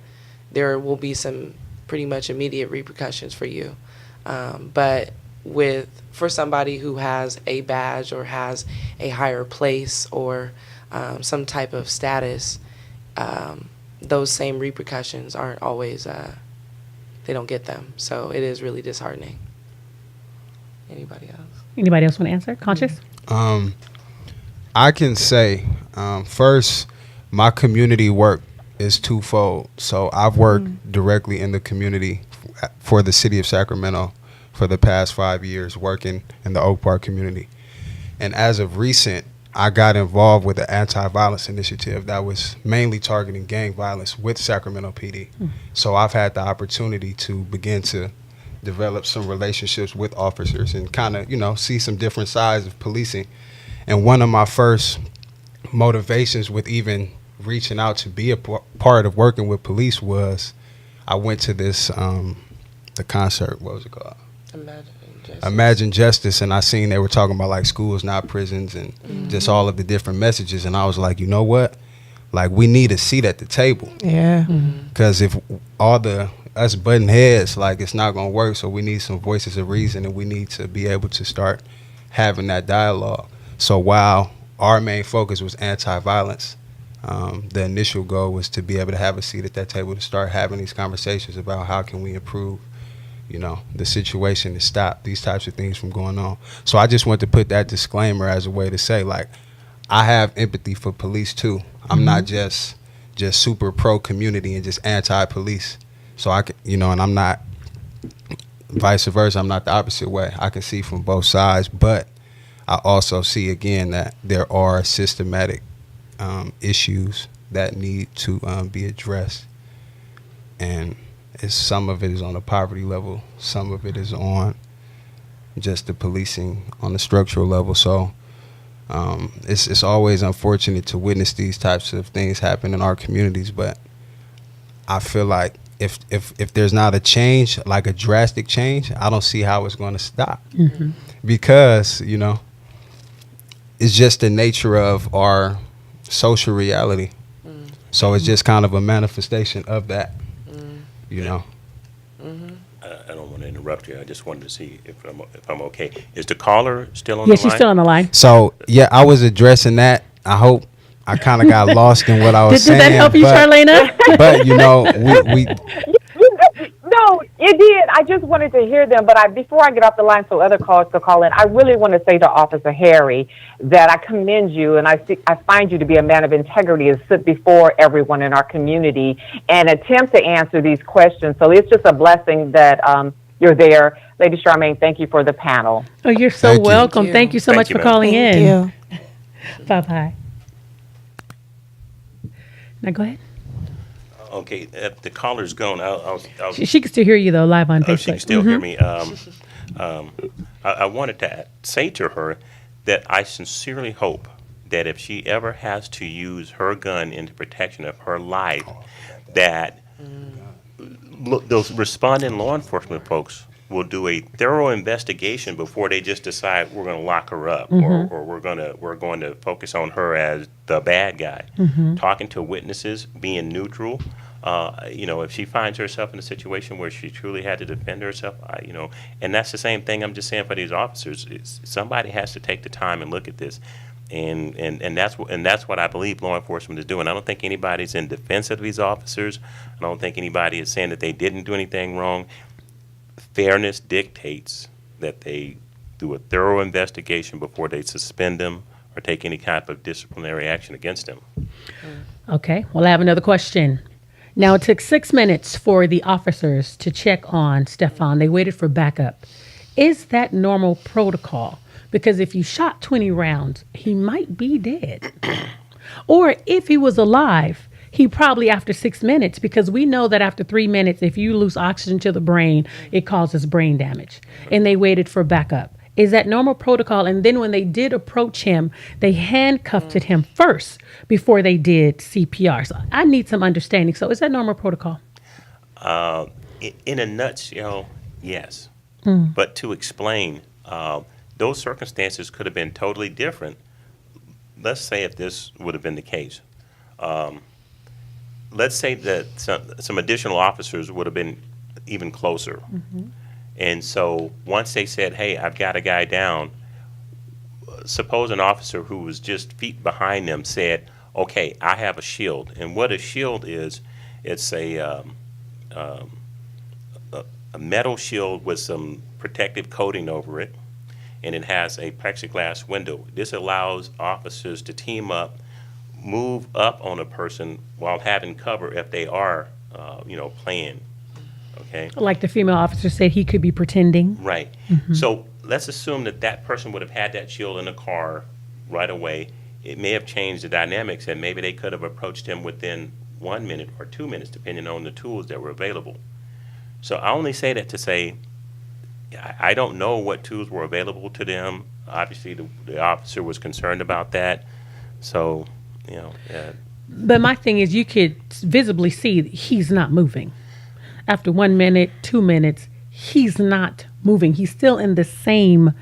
there will be some pretty much immediate repercussions for you. But for somebody who has a badge or has a higher place or some type of status, those same repercussions aren't always, they don't get them. So it is really disheartening. Anybody else? Anybody else want to answer? Conscious? I can say, first, my community work is twofold. So I've worked directly in the community for the city of Sacramento for the past 5 years, working in the Oak Park community. And as of recent, I got involved with an anti-violence initiative that was mainly targeting gang violence with Sacramento PD. So I've had the opportunity to begin to develop some relationships with officers and kind of, see some different sides of policing. And one of my first motivations with even reaching out to be a part of working with police was I went to this, the concert, what was it called? Imagine Justice, and I seen they were talking about like schools, not prisons, and just all of the different messages. And I was like, you know what? Like, we need a seat at the table. Yeah. Because if all us butting heads, like, it's not going to work. So we need some voices of reason, and we need to be able to start having that dialogue. So while our main focus was anti-violence, the initial goal was to be able to have a seat at that table to start having these conversations about how can we improve the situation to stop these types of things from going on. So I just want to put that disclaimer as a way to say, like, I have empathy for police too. I'm not just super pro community and just anti-police. So I can, and I'm not vice versa. I'm not the opposite way. I can see from both sides, but I also see again that there are systematic issues that need to be addressed, and some of it is on a poverty level, some of it is on just the policing on the structural level. So it's always unfortunate to witness these types of things happen in our communities, but I feel like if there's not a change, like a drastic change, I don't see how it's going to stop. Because it's just the nature of our social reality. So it's just kind of a manifestation of that. I don't want to interrupt you. I just wanted to see if I'm okay. Is the caller still on the line? Yes, she's still on the line. So, yeah, I was addressing that. I hope I kind of got lost in what I was saying. Did that help you, Charlena? But, we No, it did. I just wanted to hear them, but before I get off the line so other callers could call in, I really want to say to Officer Harry that I commend you, and I find you to be a man of integrity and sit before everyone in our community and attempt to answer these questions. So it's just a blessing that you're there. Lady Charmaine, thank you for the panel. Oh, you're so welcome. Thank you so much for calling in. Thank you. Bye-bye. Now go ahead. Okay, the caller's gone. She can still hear you, though, live on Facebook. She can still hear me. I wanted to say to her that I sincerely hope that if she ever has to use her gun in the protection of her life, that those responding law enforcement folks will do a thorough investigation before they just decide we're going to lock her up or we're going to focus on her as the bad guy. Talking to witnesses, being neutral. If she finds herself in a situation where she truly had to defend herself, and that's the same thing I'm just saying for these officers. Somebody has to take the time and look at this, and that's what I believe law enforcement is doing. I don't think anybody's in defense of these officers. I don't think anybody is saying that they didn't do anything wrong. Fairness dictates that they do a thorough investigation before they suspend them or take any type of disciplinary action against them. Okay, well, I have another question. Now, it took 6 minutes for the officers to check on Stephon. They waited for backup. Is that normal protocol? Because if you shot 20 rounds, he might be dead. Or if he was alive, he probably after 6 minutes, because we know that after 3 minutes, if you lose oxygen to the brain, it causes brain damage. And they waited for backup. Is that normal protocol? And then when they did approach him, they handcuffed him first before they did CPR. So I need some understanding. So is that normal protocol? In a nutshell, yes. But to explain, those circumstances could have been totally different. Let's say if this would have been the case. Let's say that some additional officers would have been even closer. And so once they said, hey, I've got a guy down, suppose an officer who was just feet behind them said, okay, I have a shield. And what a shield is, it's a metal shield with some protective coating over it, and it has a plexiglass window. This allows officers to team up, move up on a person while having cover if they are, playing. Okay. Like the female officer said, he could be pretending. Right. So let's assume that that person would have had that shield in the car right away. It may have changed the dynamics, and maybe they could have approached him within 1 minute or 2 minutes, depending on the tools that were available. So I only say that to say I don't know what tools were available to them. Obviously, the officer was concerned about that. So, But my thing is, you could visibly see that he's not moving. After 1 minute, 2 minutes, he's not moving. He's still in the same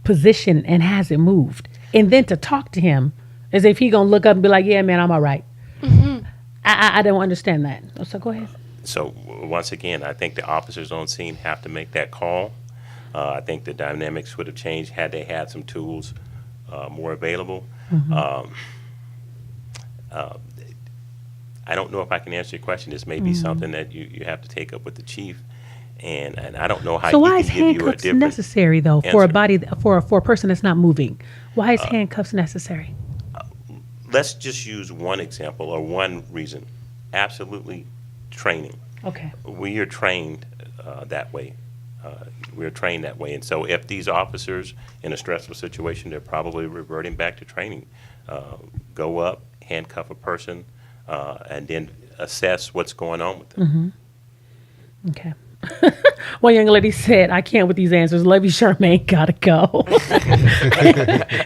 position and hasn't moved. And then to talk to him as if he gonna look up and be like, "Yeah, man, I'm all right." Mm-hmm. I don't understand that. So go ahead. So once again, I think the officers on scene have to make that call. I think the dynamics would have changed had they had some tools more available. Mm-hmm. I don't know if I can answer your question. This may be something that you have to take up with the chief, and I don't know how. So why he is can give you a handcuffs different necessary though answer. for a body for a person that's not moving? Why is handcuffs necessary? Let's just use one example or one reason. Absolutely, training. Okay. We are trained that way. We're trained that way, and so if these officers in a stressful situation, they're probably reverting back to training. Go up, handcuff a person, and then assess what's going on with them. Mm-hmm. Okay. One young lady said, "I can't with these answers. Lady Charmaine gotta go."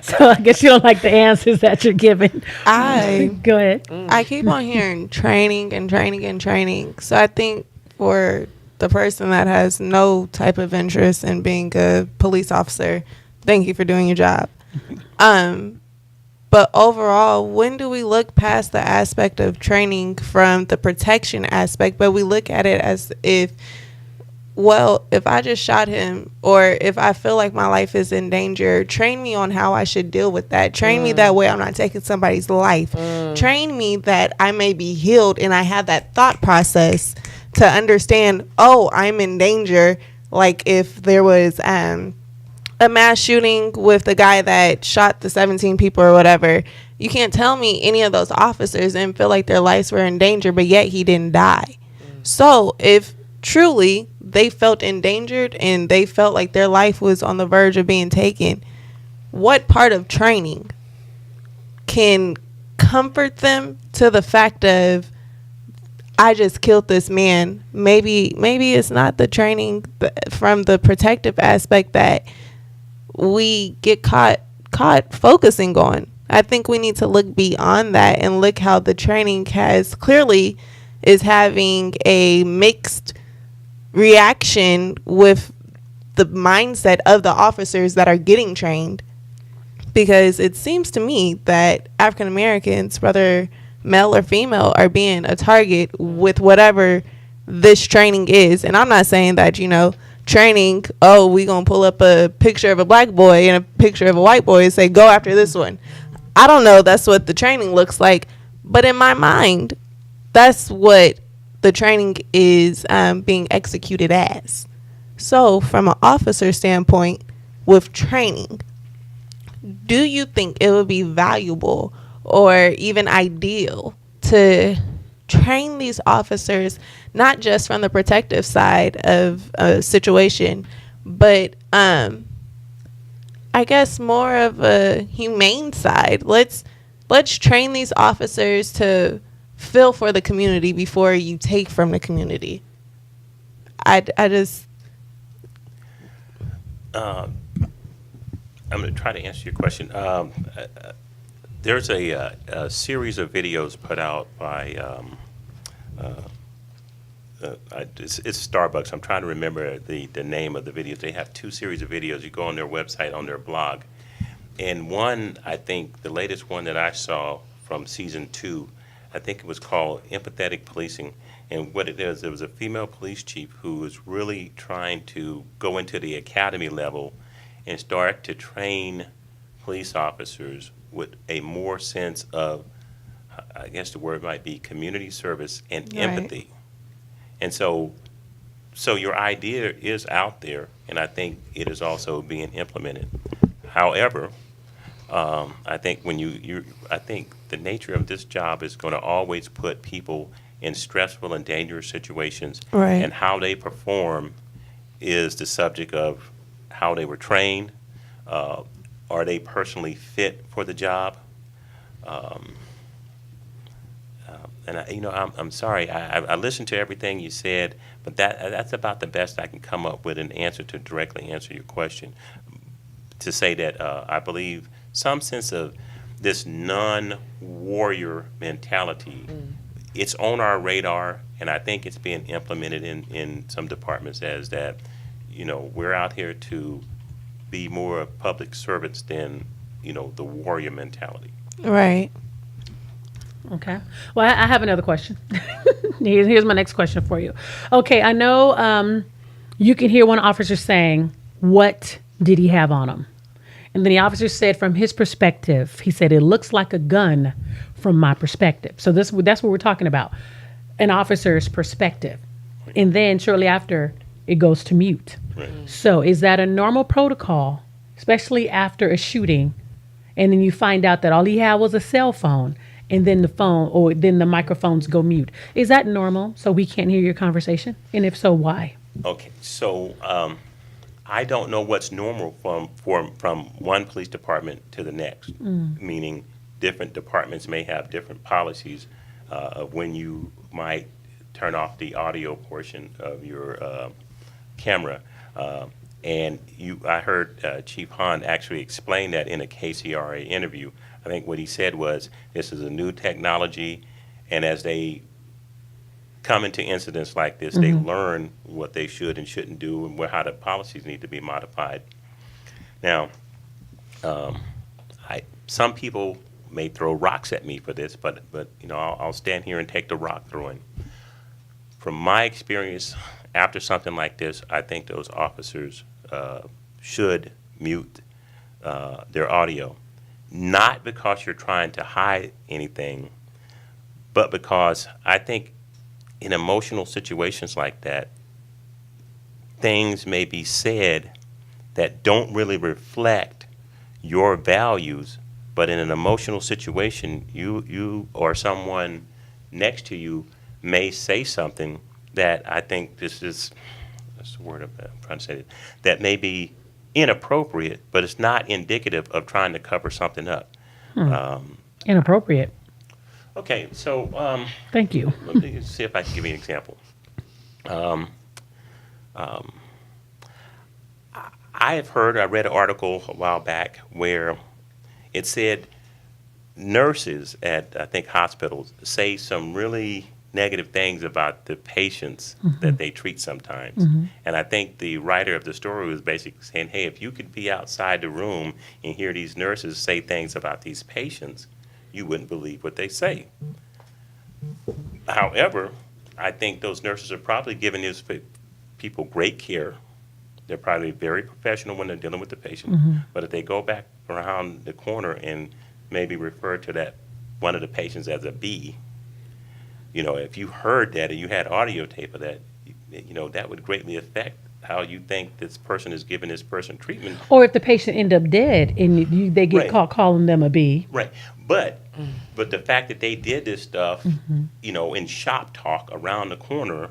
So I guess you don't like the answers that you're giving. Go ahead. I keep on hearing training and training and training. So I think for the person that has no type of interest in being a police officer, thank you for doing your job. But overall, when do we look past the aspect of training from the protection aspect, but we look at it as if, well, if I just shot him or if I feel like my life is in danger, train me on how I should deal with that. Train me that way I'm not taking somebody's life. Train me that I may be healed and I have that thought process to understand, oh, I'm in danger. Like if there was a mass shooting with the guy that shot the 17 people or whatever, you can't tell me any of those officers didn't feel like their lives were in danger, but yet he didn't die. So if truly they felt endangered and they felt like their life was on the verge of being taken, what part of training can comfort them to the fact of, I just killed this man? Maybe it's not the training from the protective aspect that we get caught focusing on. I think we need to look beyond that and look how the training clearly is having a mixed reaction with the mindset of the officers that are getting trained, because it seems to me that African Americans, whether male or female, are being a target with whatever this training is. And I'm not saying that, training, oh, we gonna pull up a picture of a black boy and a picture of a white boy and say, go after this one. I don't know, that's what the training looks like, but in my mind, that's what the training is being executed as. So from an officer standpoint, with training, do you think it would be valuable or even ideal to train these officers, not just from the protective side of a situation, but I guess more of a humane side? Let's train these officers to feel for the community before you take from the community. I'm going to try to answer your question. There's a series of videos put out by it's Starbucks. I'm trying to remember the name of the videos. They have two series of videos. You go on their website, on their blog, and one, I think the latest one that I saw from season 2, I think it was called Empathetic Policing. And what it is, there was a female police chief who was really trying to go into the academy level and start to train police officers with a more sense of, I guess the word might be community service and empathy. And so your idea is out there, and I think it is also being implemented. However, I think I think the nature of this job is going to always put people in stressful and dangerous situations, Right. and how they perform is the subject of how they were trained. Are they personally fit for the job? And I'm sorry. I listened to everything you said, but that's about the best I can come up with an answer to directly answer your question. To say that I believe some sense of this non-warrior mentality, it's on our radar, and I think it's being implemented in some departments as that, we're out here to be more public servants than, the warrior mentality. Right. Okay. Well, I have another question. Here's my next question for you. Okay, I know you can hear one officer saying, "What did he have on him?" And then the officer said, from his perspective, he said, "It looks like a gun from my perspective." So that's what we're talking about, an officer's perspective. And then shortly after, it goes to mute. Right. So is that a normal protocol, especially after a shooting, and then you find out that all he had was a cell phone, and then then the microphones go mute? Is that normal, so we can't hear your conversation? And if so, why? Okay, so I don't know what's normal from one police department to the next, meaning different departments may have different policies of when you might turn off the audio portion of your camera. And I heard Chief Hahn actually explain that in a KCRA interview. I think what he said was, this is a new technology, and as they come into incidents like this, they learn what they should and shouldn't do and how the policies need to be modified. Now, some people may throw rocks at me for this, but I'll stand here and take the rock throwing. From my experience, after something like this, I think those officers should mute their audio. Not because you're trying to hide anything, but because I think in emotional situations like that, things may be said that don't really reflect your values, but in an emotional situation, you or someone next to you may say something that I think that's the word I'm trying to say, that may be inappropriate, but it's not indicative of trying to cover something up. Inappropriate. Okay, so Thank you. let me see if I can give you an example. I read an article a while back where it said nurses at, I think, hospitals say some really negative things about the patients that they treat sometimes. And I think the writer of the story was basically saying, hey, if you could be outside the room and hear these nurses say things about these patients, you wouldn't believe what they say. However, I think those nurses are probably giving these people great care. They're probably very professional when they're dealing with the patient. But if they go back around the corner and maybe refer to that one of the patients as a B, if you heard that and you had audio tape of that, that would greatly affect how you think this person is giving this person treatment. Or if the patient end up dead and they get caught calling them a B. Right. But the fact that they did this stuff, in shop talk around the corner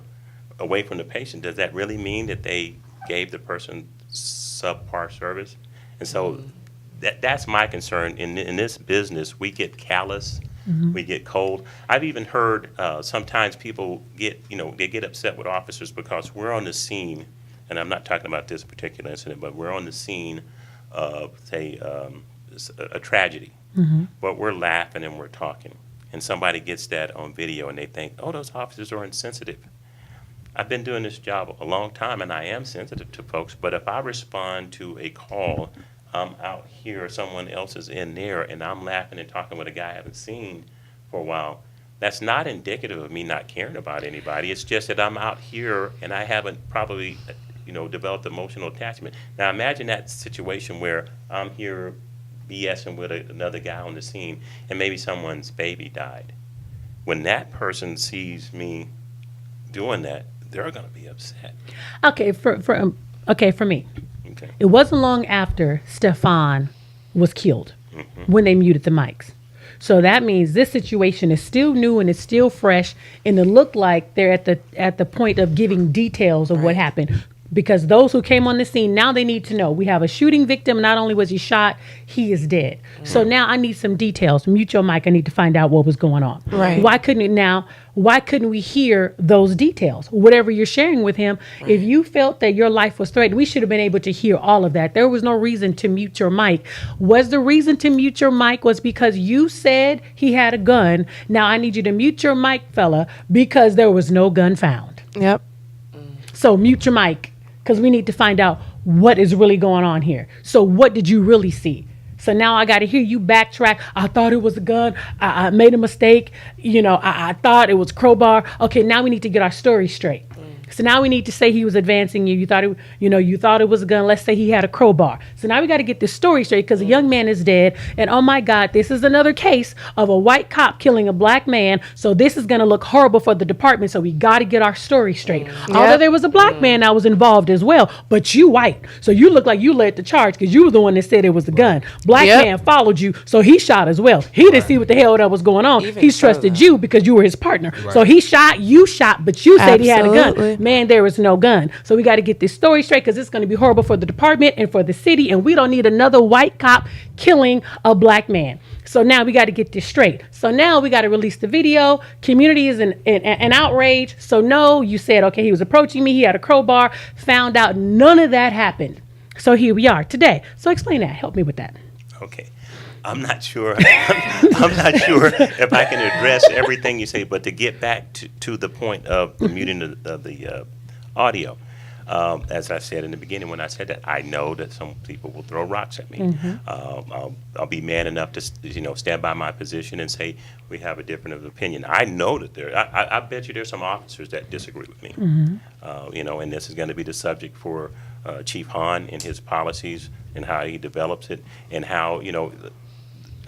away from the patient, does that really mean that they gave the person subpar service? And so that's my concern. In this business, we get callous. We get cold. I've even heard sometimes people they get upset with officers because we're on the scene, and I'm not talking about this particular incident, but we're on the scene of, say, a tragedy. But we're laughing and we're talking. And somebody gets that on video and they think, oh, those officers are insensitive. I've been doing this job a long time and I am sensitive to folks, but if I respond to a call, I'm out here, someone else is in there, and I'm laughing and talking with a guy I haven't seen for a while, that's not indicative of me not caring about anybody. It's just that I'm out here and I haven't probably, developed emotional attachment. Now imagine that situation where I'm here BSing with another guy on the scene and maybe someone's baby died. When that person sees me doing that, they're going to be upset. Okay, for me. Okay. It wasn't long after Stephon was killed when they muted the mics. So that means this situation is still new and it's still fresh, and it looked like they're at the point of giving details of what happened. Because those who came on the scene, now they need to know. We have a shooting victim. Not only was he shot, he is dead. So now I need some details. Mute your mic. I need to find out what was going on. Right. Why couldn't we hear those details? Whatever you're sharing with him, if you felt that your life was threatened, we should have been able to hear all of that. There was no reason to mute your mic. Was the reason to mute your mic was because you said he had a gun? Now I need you to mute your mic, fella, because there was no gun found. Yep. So mute your mic, because we need to find out what is really going on here. So what did you really see? So now I got to hear you backtrack. I thought it was a gun. I made a mistake. I thought it was crowbar. Okay, now we need to get our story straight. So now we need to say he was advancing you. You thought it was a gun. Let's say he had a crowbar. So now we got to get this story straight, because a young man is dead. And oh my God, this is another case of a white cop killing a black man. So this is going to look horrible for the department. So we got to get our story straight. Although there was a black man that was involved as well, but you white. So you look like you led the charge, because you were the one that said it was a gun. Black man followed you, so he shot as well. He didn't see what the hell that was going on. He's trusted you because you were his partner. So he shot, you shot, but you said he had a gun. Man, there was no gun. So we got to get this story straight, because it's going to be horrible for the department and for the city, and we don't need another white cop killing a black man. So now we got to get this straight. So now we got to release the video. Community is in outrage. So no, you said, okay, he was approaching me, he had a crowbar, found out none of that happened. So here we are today. So explain that. Help me with that. Okay. I'm not sure. I'm not sure if I can address everything you say, but to get back to the point of the muting the audio, as I said in the beginning, when I said that, I know that some people will throw rocks at me. I'll be man enough to stand by my position and say we have a different opinion. I know that I bet you there's some officers that disagree with me. And this is going to be the subject for Chief Hahn and his policies and how he develops it, and how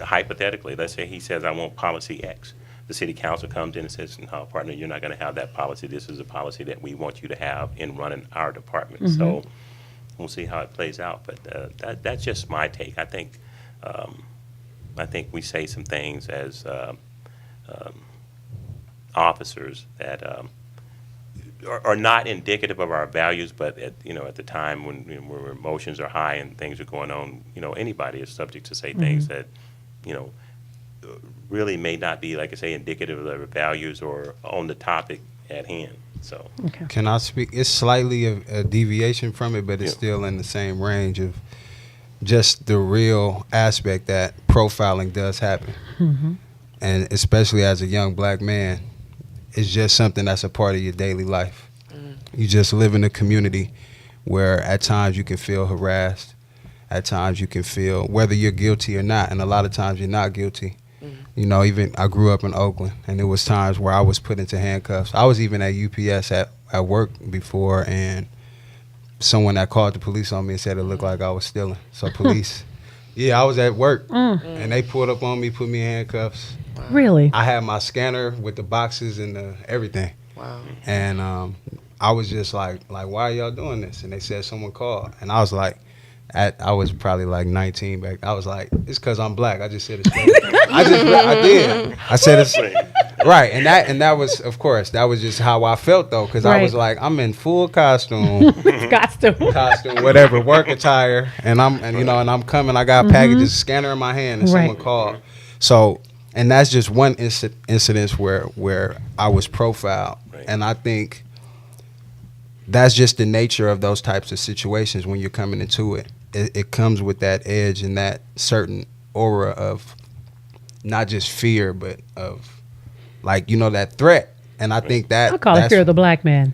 hypothetically, let's say he says, I want policy X. The city council comes in and says, no, partner, you're not going to have that policy. This is a policy that we want you to have in running our department. So we'll see how it plays out. But that's just my take. I think we say some things as officers that are not indicative of our values, but at the time when emotions are high and things are going on, anybody is subject to say things that really may not be, like I say, indicative of their values or on the topic at hand. So, Can I speak? It's slightly a deviation from it, but it's still in the same range of just the real aspect that profiling does happen. And especially as a young black man, it's just something that's a part of your daily life. You just live in a community where at times you can feel harassed. At times you can feel whether you're guilty or not, and a lot of times you're not guilty. Even I grew up in Oakland, and there was times where I was put into handcuffs. I was even at UPS at work before, and someone that called the police on me and said it looked like I was stealing. So police, I was at work, and they pulled up on me, put me in handcuffs. Wow. Really? I had my scanner with the boxes and everything. Wow. And I was just like, why are y'all doing this? And they said someone called, and I was like, I was probably like 19 back. I was like, it's because I'm black. I just said it's I did. I said it's right, and that was, of course, that was just how I felt though, because I was like, I'm in full costume, whatever, work attire, and I'm coming. I got packages, scanner in my hand, and someone called. So, and that's just one incident where I was profiled, and I think that's just the nature of those types of situations when you're coming into it. It comes with that edge and that certain aura of not just fear, but of that threat. And I think that I call it fear of the black man.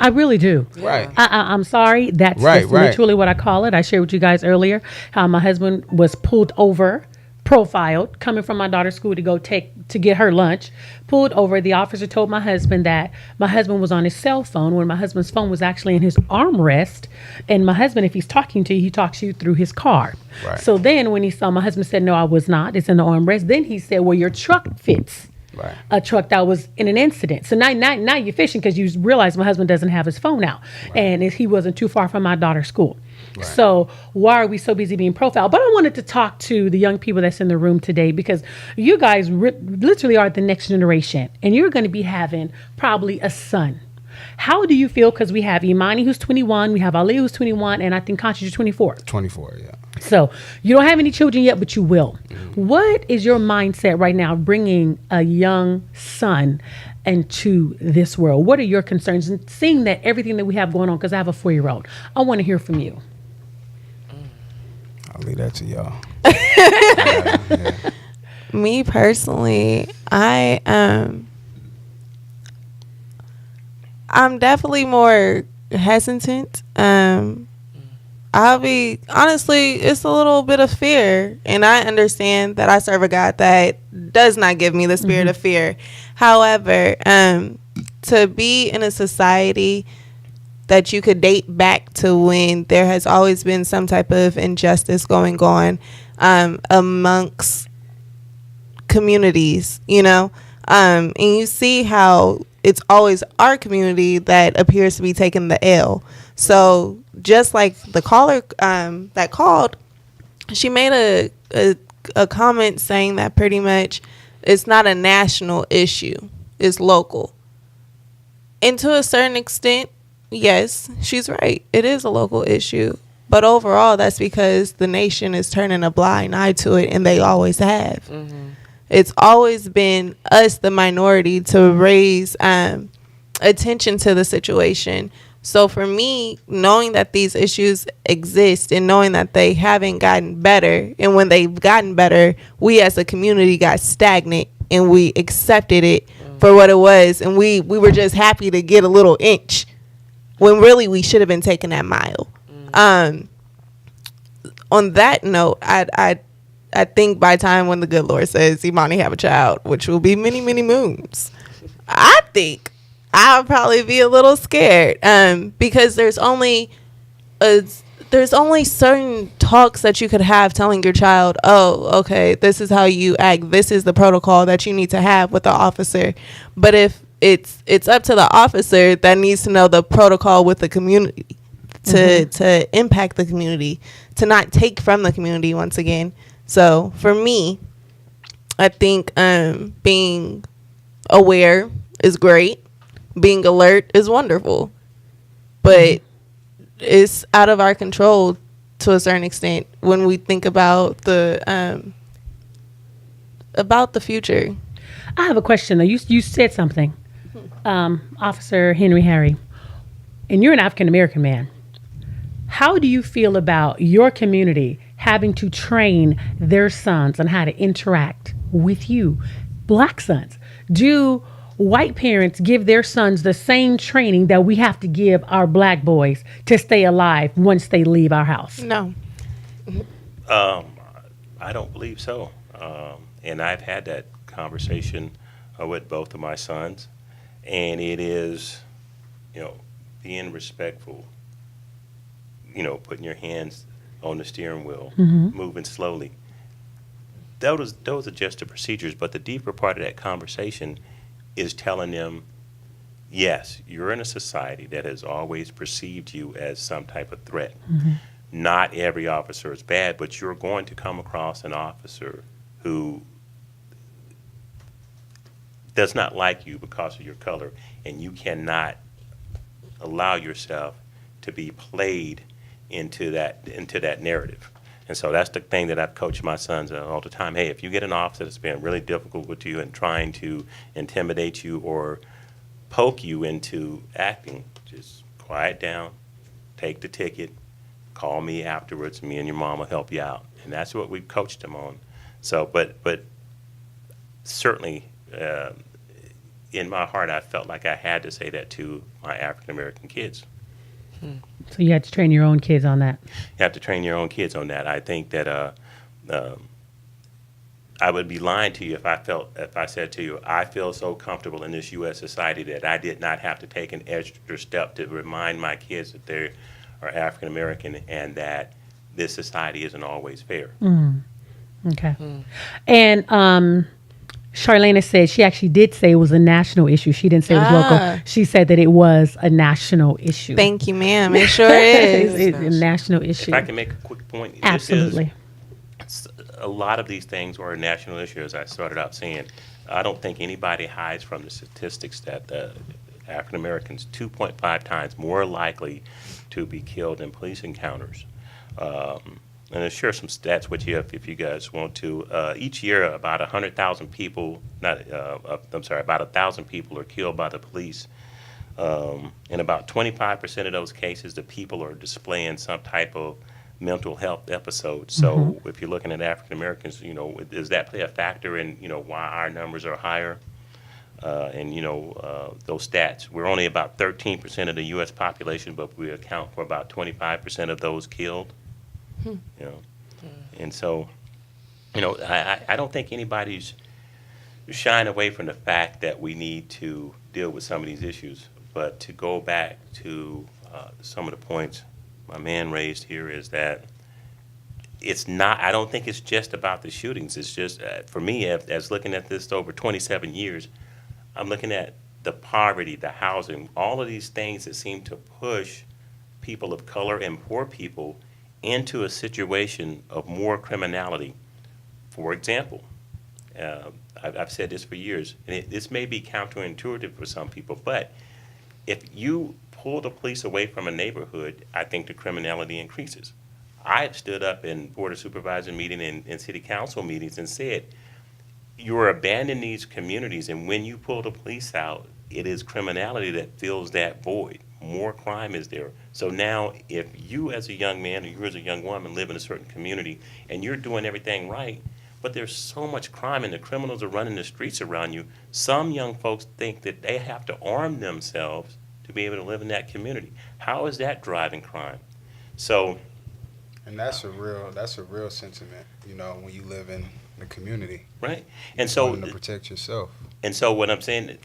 I really do. Right. I'm sorry. That's literally what I call it. I shared with you guys earlier how my husband was pulled over, profiled, coming from my daughter's school to get her lunch, pulled over. The officer told my husband that my husband was on his cell phone when my husband's phone was actually in his armrest. And my husband, if he's talking to you, he talks to you through his car. Right. So then when he saw, my husband said, no, I was not. It's in the armrest. Then he said, well, your truck fits a truck that was in an incident. So now you're fishing because you realize my husband doesn't have his phone out. And he wasn't too far from my daughter's school. Right. So why are we so busy being profiled? But I wanted to talk to the young people that's in the room today, because you guys literally are the next generation, and you're going to be having probably a son How do you feel? Because we have Imani who's 21, we have Aliyah who's 21, and I think Conscious is 24. 24, yeah. So you don't have any children yet, but you will. What is your mindset right now bringing a young son into this world? What are your concerns? And seeing that everything that we have going on, because I have a 4-year-old, I want to hear from you. I'll leave that to y'all. Me personally, I'm definitely more hesitant. I'll be honestly, it's a little bit of fear, and I understand that I serve a God that does not give me the spirit of fear. However, to be in a society that you could date back to when there has always been some type of injustice going on amongst communities, and you see how it's always our community that appears to be taking the L. So just like the caller that called, she made a comment saying that pretty much it's not a national issue, it's local. And to a certain extent, yes, she's right. It is a local issue. But overall, that's because the nation is turning a blind eye to it, and they always have. It's always been us, the minority, to raise attention to the situation. So for me, knowing that these issues exist and knowing that they haven't gotten better, and when they've gotten better, we as a community got stagnant and we accepted it for what it was, and we were just happy to get a little inch when really we should have been taking that mile. On that note, I think by time when the good Lord says Imani have a child, which will be many, many moons, I think I'll probably be a little scared, because there's only certain talks that you could have telling your child, oh, okay, this is how you act, this is the protocol that you need to have with the officer. But if it's up to the officer that needs to know the protocol with the community to impact the community, to not take from the community once again. So for me, I think being aware is great. Being alert is wonderful, but it's out of our control to a certain extent when we think about the future. I have a question though. You said something, Officer Henry Harry, and you're an African American man. How do you feel about your community having to train their sons on how to interact with you, black sons? Do white parents give their sons the same training that we have to give our black boys to stay alive once they leave our house? No. I don't believe so. And I've had that conversation with both of my sons, and it is, being respectful, putting your hands on the steering wheel, moving slowly. Those are just the procedures, but the deeper part of that conversation is telling them, yes, you're in a society that has always perceived you as some type of threat. Not every officer is bad, but you're going to come across an officer who does not like you because of your color, and you cannot allow yourself to be played into that narrative. And so that's the thing that I've coached my sons all the time. Hey, if you get an officer that's been really difficult with you and trying to intimidate you or poke you into acting, just quiet down, take the ticket, call me afterwards, me and your mom will help you out. And that's what we've coached them on. So, but certainly in my heart, I felt like I had to say that to my African-American kids. So you had to train your own kids on that. You have to train your own kids on that. I think that I would be lying to you if I said to you, I feel so comfortable in this U.S. society that I did not have to take an extra step to remind my kids that they are African American and that this society isn't always fair. Okay. And Charlene said she actually did say it was a national issue. She didn't say it was local. She said that it was a national issue. Thank you, ma'am. It sure is. It's a national issue. If I can make a quick point. Absolutely. A lot of these things are a national issue, as I started out saying. I don't think anybody hides from the statistics that African Americans 2.5 times more likely to be killed in police encounters. And I'll share some stats with you if you guys want to. Each year, about 100,000 people, about 1,000 people are killed by the police. In about 25% of those cases, the people are displaying some type of mental health episode. So if you're looking at African Americans, does that play a factor in, why our numbers are higher? Those stats, we're only about 13% of the U.S. population, but we account for about 25% of those killed. And so, I don't think anybody's shying away from the fact that we need to deal with some of these issues. But to go back to some of the points my man raised here is that it's not, I don't think it's just about the shootings. It's just, for me, as looking at this over 27 years, I'm looking at the poverty, the housing, all of these things that seem to push people of color and poor people into a situation of more criminality. For example, I've said this for years, and this may be counterintuitive for some people, but if you pull the police away from a neighborhood, I think the criminality increases. I've stood up in Board of Supervisor meeting and City Council meetings and said, you're abandoning these communities, and when you pull the police out, it is criminality that fills that void. More crime is there. So now if you as a young man or you as a young woman live in a certain community and you're doing everything right, but there's so much crime and the criminals are running the streets around you, some young folks think that they have to arm themselves to be able to live in that community. How is that driving crime? So, and that's a real sentiment, when you live in the community. Right. And so wanting to protect yourself. And so what I'm saying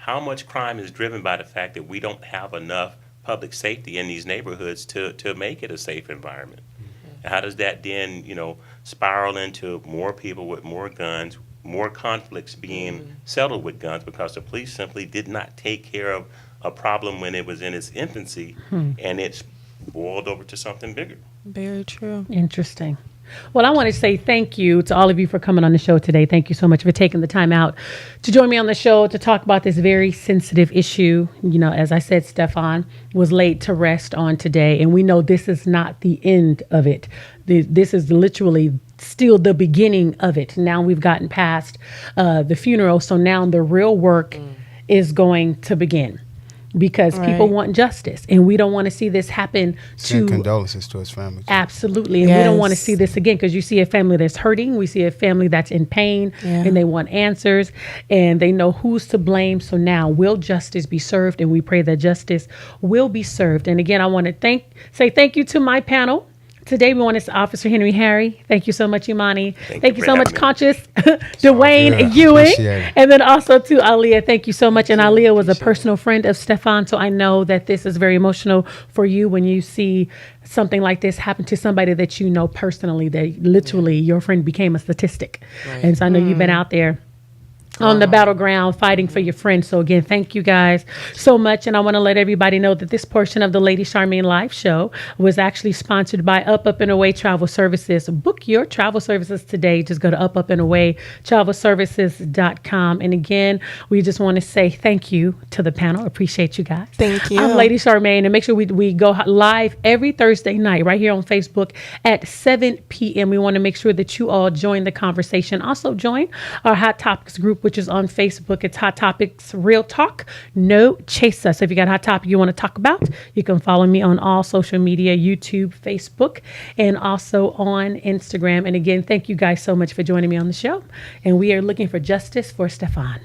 how much crime is driven by the fact that we don't have enough public safety in these neighborhoods to make it a safe environment. How does that then, spiral into more people with more guns, more conflicts being settled with guns because the police simply did not take care of a problem when it was in its infancy, and it's boiled over to something bigger. Very true. Interesting. Well, I want to say thank you to all of you for coming on the show today. Thank you so much for taking the time out to join me on the show to talk about this very sensitive issue. As I said, Stephon was laid to rest on today, and we know this is not the end of it. This is literally still the beginning of it. Now we've gotten past the funeral, so now the real work is going to begin. Because people want justice, and we don't want to see this happen Send condolences to his family. Absolutely. And we don't want to see this again, because you see a family that's hurting. We see a family that's in pain, and they want answers, and they know who's to blame. So now, will justice be served? And we pray that justice will be served. And again, I want to say thank you to my panel. Today, we want to Officer Henry Harry. Thank you so much, Imani. Thank you so much, Conscious, Dewayne, and Ewing. And then also to Aliyah. Thank you so much. And Aliyah was a personal friend of Stephon, so I know that this is very emotional for you when you see something like this happen to somebody that you know personally, that literally your friend became a statistic. Right. And so I know you've been out there on the battleground fighting for your friends. So again, thank you guys so much. And I want to let everybody know that this portion of the Lady Charmaine Live show was actually sponsored by Up and Away Travel Services. Book your travel services today. Just go to upandawaytravelservices.com. And again, we just want to say thank you to the panel. Appreciate you guys. Thank you. I'm Lady Charmaine, and make sure we go live every Thursday night right here on Facebook at 7 p.m. We want to make sure that you all join the conversation. Also join our Hot Topics group, which is on Facebook. It's Hot Topics Real Talk. No chaser. So if you got a hot topic you want to talk about, you can follow me on all social media, YouTube, Facebook, and also on Instagram. And again, thank you guys so much for joining me on the show. And we are looking for justice for Stephon.